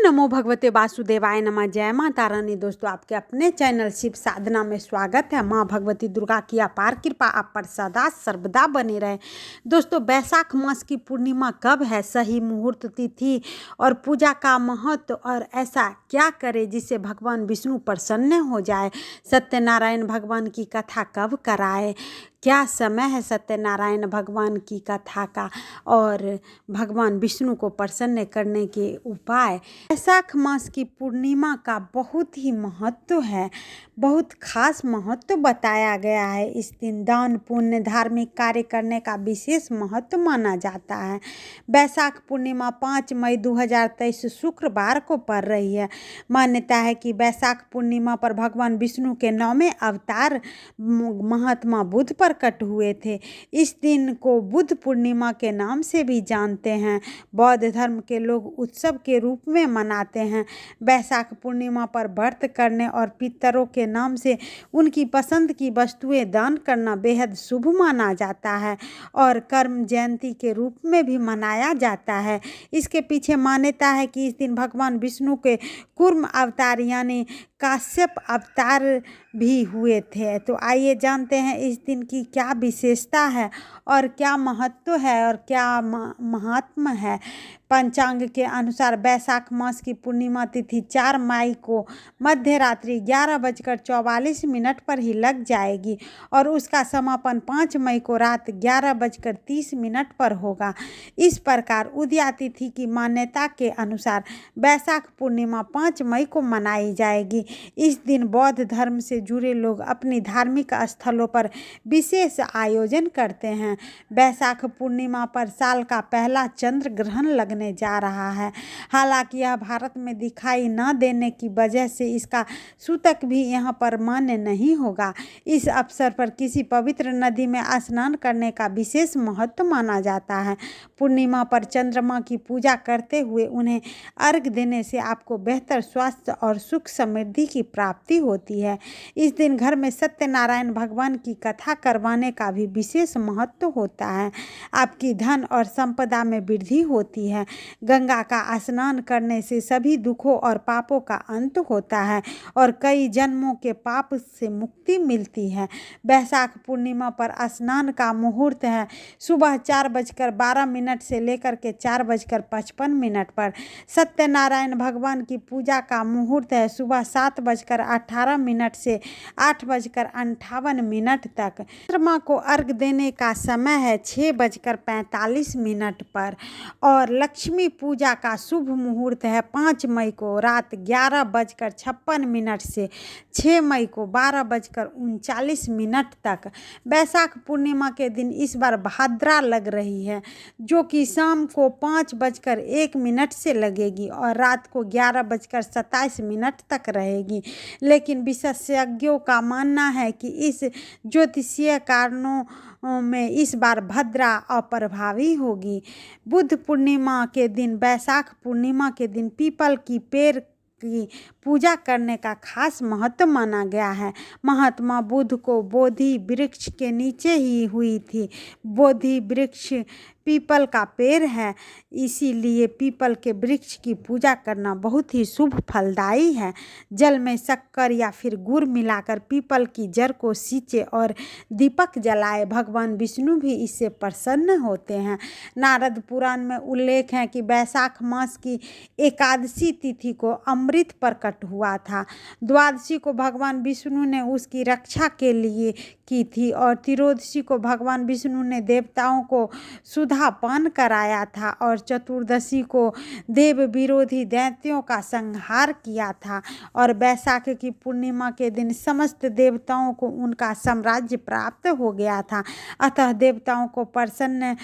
नमो भगवते वासुदेवाय नमः। जय माता रानी। दोस्तों, आपके अपने चैनल शिव साधना में स्वागत है। माँ भगवती दुर्गा की अपार कृपा आप पर सदा सर्वदा बनी रहे। दोस्तों, बैसाख मास की पूर्णिमा कब है, सही मुहूर्त तिथि और पूजा का महत्व, और ऐसा क्या करें जिससे भगवान विष्णु प्रसन्न हो जाए, सत्यनारायण भगवान की कथा कब कराए, क्या समय है सत्यनारायण भगवान की कथा का, और भगवान विष्णु को प्रसन्न करने के उपाय। बैसाख मास की पूर्णिमा का बहुत ही महत्व है, बहुत खास महत्व बताया गया है। इस दिन दान पुण्य धार्मिक कार्य करने का विशेष महत्व माना जाता है। बैसाख पूर्णिमा 5 मई 2023 शुक्रवार को पड़ रही है। मान्यता है कि बैसाख पूर्णिमा पर भगवान विष्णु के 9वें अवतार महात्मा बुद्ध प्रकट हुए थे। इस दिन को बुद्ध पूर्णिमा के नाम से भी जानते हैं। बौद्ध धर्म के लोग उत्सव के रूप में मनाते हैं। बैसाख पूर्णिमा पर व्रत करने और पितरों के नाम से उनकी पसंद की वस्तुएं दान करना बेहद शुभ माना जाता है और कर्म जयंती के रूप में भी मनाया जाता है। इसके पीछे मान्यता है कि इस दिन भगवान विष्णु के कूर्म अवतार यानी काश्यप अवतार भी हुए थे। तो आइए जानते हैं इस दिन की क्या विशेषता है और क्या महत्व है और क्या महात्म है। पंचांग के अनुसार बैसाख मास की पूर्णिमा तिथि 4 मई को मध्य रात्रि 11:44 पर ही लग जाएगी और उसका समापन 5 मई को रात 11:30 पर होगा। इस प्रकार उदया तिथि की मान्यता के अनुसार बैसाख पूर्णिमा 5 मई को मनाई जाएगी। इस दिन बौद्ध धर्म से जुड़े लोग अपनी धार्मिक स्थलों पर विशेष आयोजन करते हैं। बैसाख पूर्णिमा पर साल का पहला चंद्र ग्रहण लगने जा रहा है। हालांकि यह भारत में दिखाई न देने की वजह से इसका सूतक भी यहाँ पर मान्य नहीं होगा। इस अवसर पर किसी पवित्र नदी में स्नान करने का विशेष महत्व माना जाता है। पूर्णिमा पर चंद्रमा की पूजा करते हुए उन्हें अर्घ देने से आपको बेहतर स्वास्थ्य और सुख समृद्धि की प्राप्ति होती है। इस दिन घर में सत्यनारायण भगवान की कथा करवाने का भी विशेष महत्व होता है। आपकी धन और संपदा में वृद्धि होती है। गंगा का स्नान करने से सभी दुखों और पापों का अंत होता है और कई जन्मों के पाप से मुक्ति मिलती है। बैसाख पूर्णिमा पर स्नान का मुहूर्त है सुबह 4:12 से लेकर के 4:55 पर। सत्यनारायण भगवान की पूजा का मुहूर्त है सुबह 7:18 से 8:58 तक। चंद्रमा को अर्घ देने का समय है 6:45 पर और लक्ष्मी पूजा का शुभ मुहूर्त है 5 मई को रात 11:56 से 6 मई को 12:39 तक। बैसाख पूर्णिमा के दिन इस बार भाद्रा लग रही है जो कि शाम को 5:01 से लगेगी और रात को 11:27 तक रहेगी। लेकिन विशेषज्ञों का मानना है कि इस ज्योतिषीय कारणों में इस बार भद्रा अप्रभावी होगी। बुद्ध पूर्णिमा के दिन बैसाख पूर्णिमा के दिन पीपल की पेड़ की पूजा करने का खास महत्व माना गया है। महात्मा बुद्ध को बोधि वृक्ष के नीचे ही हुई थी। बोधि वृक्ष पीपल का पेड़ है, इसीलिए पीपल के वृक्ष की पूजा करना बहुत ही शुभ फलदायी है। जल में शक्कर या फिर गुड़ मिलाकर पीपल की जड़ को सींचे और दीपक जलाए। भगवान विष्णु भी इससे प्रसन्न होते हैं। नारद पुराण में उल्लेख है कि बैसाख मास की एकादशी तिथि को अमृत प्रकट हुआ था। द्वादशी को भगवान विष्णु ने उसकी रक्षा के लिए की थी और त्रियोदशी को भगवान विष्णु ने देवताओं को सुधा पान कराया था और चतुर्दशी को देव विरोधी दैत्यों का संहार किया था। और बैसाख की पूर्णिमा के दिन समस्त देवताओं को उनका साम्राज्य प्राप्त हो गया था। अतः देवताओं को प्रसन्न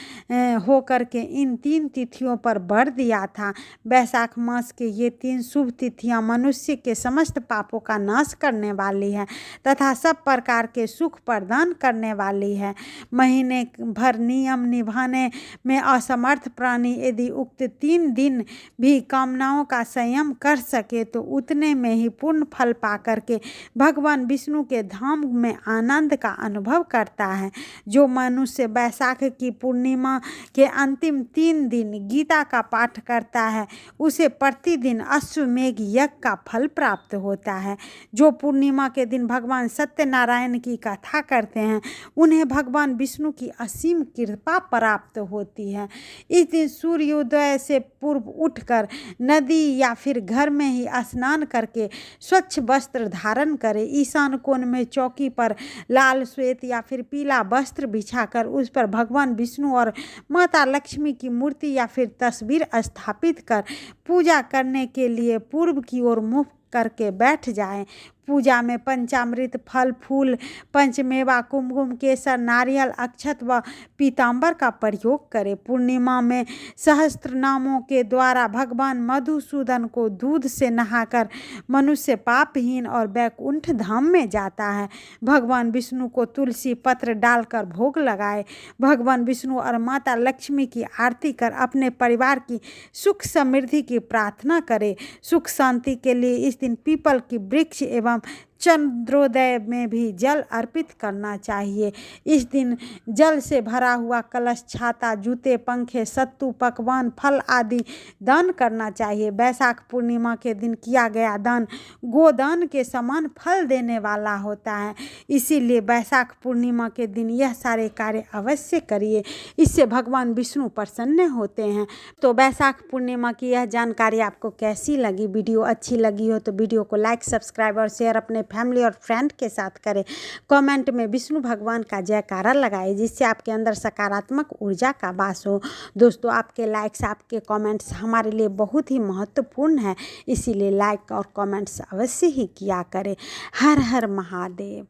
होकर के इन 3 तिथियों पर वर दिया था। बैसाख मास के ये 3 शुभ तिथियां मनुष्य के समस्त पापों का नाश करने वाली है तथा सब प्रकार के सुख प्रदान करने वाली है। महीने भर नियम निभाने में असमर्थ प्राणी यदि उक्त 3 दिन भी कामनाओं का संयम कर सके तो उतने में ही पूर्ण फल पा करके भगवान विष्णु के धाम में आनंद का अनुभव करता है। जो मनुष्य बैसाख की पूर्णिमा के अंतिम 3 दिन गीता का पाठ करता है उसे प्रतिदिन अश्वमेघ यज्ञ का फल प्राप्त होता है। जो पूर्णिमा के दिन भगवान सत्यनारायण की कथा करते हैं उन्हें भगवान विष्णु की असीम कृपा प्राप्त होती है। इस दिन सूर्योदय से पूर्व उठकर नदी या फिर घर में ही स्नान करके स्वच्छ वस्त्र धारण करें। ईशान कोण में चौकी पर लाल, श्वेत या फिर पीला वस्त्र बिछाकर उस पर भगवान विष्णु और माता लक्ष्मी की मूर्ति या फिर तस्वीर स्थापित कर पूजा करने के लिए पूर्व की ओर मुख करके बैठ जाएं। पूजा में पंचामृत, फल फूल, पंचमेवा, कुमकुम, केसर, नारियल, अक्षत व पीताम्बर का प्रयोग करें। पूर्णिमा में सहस्त्र नामों के द्वारा भगवान मधुसूदन को दूध से नहाकर मनुष्य पापहीन और वैकुंठ धाम में जाता है। भगवान विष्णु को तुलसी पत्र डालकर भोग लगाए। भगवान विष्णु और माता लक्ष्मी की आरती कर अपने परिवार की सुख समृद्धि की प्रार्थना करें। सुख शांति के लिए इस दिन पीपल की वृक्ष एवं चंद्रोदय में भी जल अर्पित करना चाहिए। इस दिन जल से भरा हुआ कलश, छाता, जूते, पंखे, सत्तू, पकवान, फल आदि दान करना चाहिए। बैसाख पूर्णिमा के दिन किया गया दान गोदान के समान फल देने वाला होता है। इसीलिए बैसाख पूर्णिमा के दिन यह सारे कार्य अवश्य करिए, इससे भगवान विष्णु प्रसन्न होते हैं। तो बैसाख पूर्णिमा की यह जानकारी आपको कैसी लगी? वीडियो अच्छी लगी हो तो वीडियो को लाइक, सब्सक्राइब और शेयर अपने फैमिली और फ्रेंड के साथ करें। कमेंट में विष्णु भगवान का जयकारा लगाएं जिससे आपके अंदर सकारात्मक ऊर्जा का वास हो। दोस्तों, आपके लाइक्स, आपके कमेंट्स हमारे लिए बहुत ही महत्वपूर्ण है, इसीलिए लाइक और कमेंट्स अवश्य ही किया करें। हर हर महादेव।